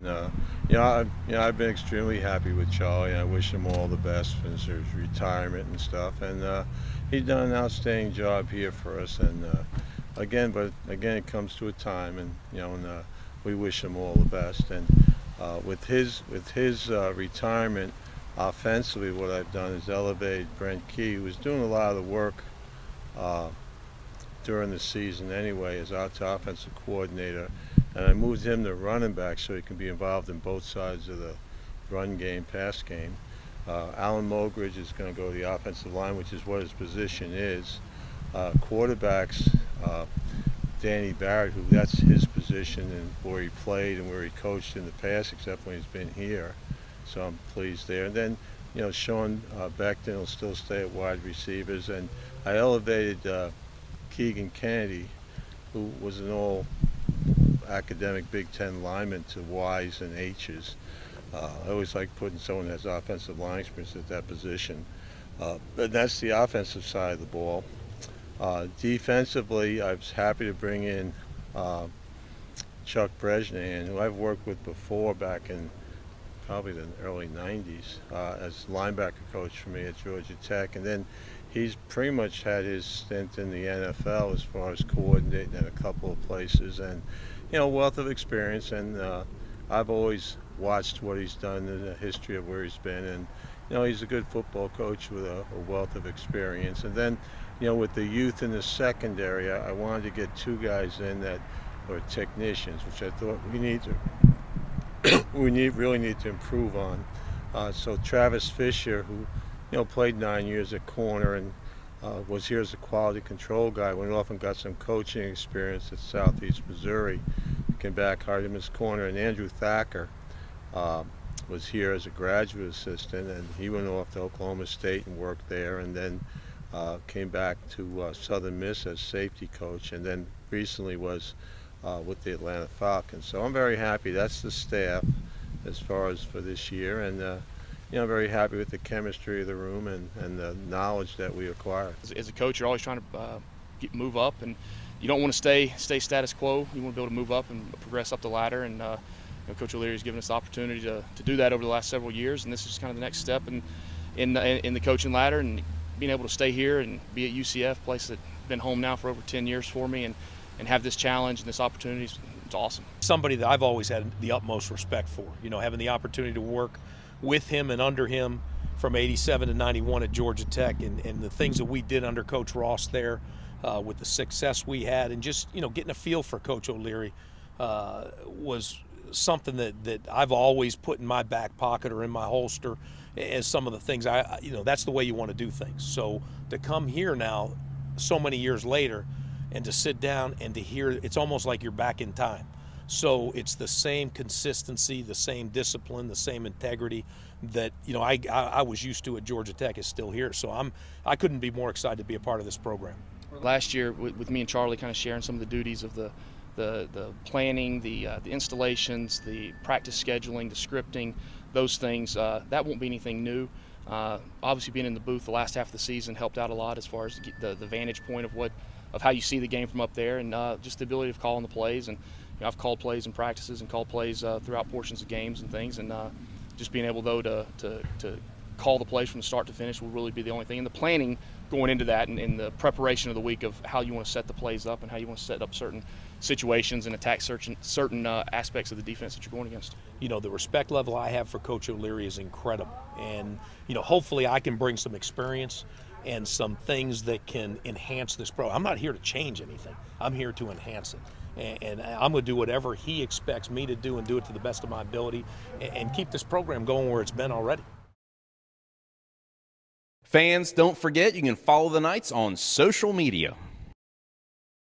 No, I've been extremely happy with Charlie. I wish him all the best for his retirement and stuff. And he's done an outstanding job here for us. And again, it comes to a time, and we wish him all the best. And with his retirement, offensively, what I've done is elevated Brent, who was doing a lot of the work during the season anyway, as our offensive coordinator. And I moved him to running back so he can be involved in both sides of the run game, pass game. Alan Mogridge is going to go to the offensive line, which is what his position is. Quarterbacks, Danny Barrett, that's his position and where he played and where he coached in the past, except when he's been here. So I'm pleased there. And then, Sean Beckton will still stay at wide receivers. And I elevated Keegan Kennedy, who was an all academic Big Ten lineman, to Y's and H's. I always like putting someone that has offensive line experience at that position. But that's the offensive side of the ball. Defensively, I was happy to bring in Chuck Bresnahan, who I've worked with before back in probably the early 90s as linebacker coach for me at Georgia Tech. And then he's pretty much had his stint in the NFL as far as coordinating in a couple of places, and wealth of experience. And I've always watched what he's done in the history of where he's been, and he's a good football coach with a wealth of experience. And then with the youth in the secondary, I wanted to get two guys in that were technicians, which I thought we really need to improve on. So Travis Fisher, who played 9 years at corner and was here as a quality control guy, went off and got some coaching experience at Southeast Missouri. Came back, hired him as corner. And Andrew Thacker was here as a graduate assistant, and he went off to Oklahoma State and worked there, and then came back to Southern Miss as safety coach, and then recently was with the Atlanta Falcons. So I'm very happy. That's the staff as far as for this year, and I'm very happy with the chemistry of the room and the knowledge that we acquired. As a coach, you're always trying to move up, and you don't want to stay status quo. You want to be able to move up and progress up the ladder. And Coach O'Leary has given us the opportunity to do that over the last several years, and this is kind of the next step in the coaching ladder, and being able to stay here and be at UCF, a place that's been home now for over 10 years for me, and have this challenge and this opportunity. It's awesome. Somebody that I've always had the utmost respect for, having the opportunity to work with him and under him from 87 to 91 at Georgia Tech, and the things that we did under Coach Ross there, with the success we had, and just getting a feel for Coach O'Leary was something that I've always put in my back pocket or in my holster as some of the things that's the way you want to do things. So to come here now so many years later and to sit down and to hear, it's almost like you're back in time. So it's the same consistency, the same discipline, the same integrity that I was used to at Georgia Tech is still here. So I couldn't be more excited to be a part of this program. Last year, with me and Charlie kind of sharing some of the duties of the planning, the installations, the practice scheduling, the scripting, those things, that won't be anything new. Obviously, being in the booth the last half of the season helped out a lot as far as the vantage point of how you see the game from up there, and just the ability of calling the plays. And I've called plays in practices and called plays throughout portions of games and things, and just being able though to call the plays from the start to finish will really be the only thing. And the planning going into that, and the preparation of the week of how you want to set the plays up and how you want to set up certain situations and attack certain aspects of the defense that you're going against. The respect level I have for Coach O'Leary is incredible, and hopefully I can bring some experience and some things that can enhance this program. I'm not here to change anything. I'm here to enhance it. And I'm going to do whatever he expects me to do and do it to the best of my ability and keep this program going where it's been already. Fans, don't forget you can follow the Knights on social media.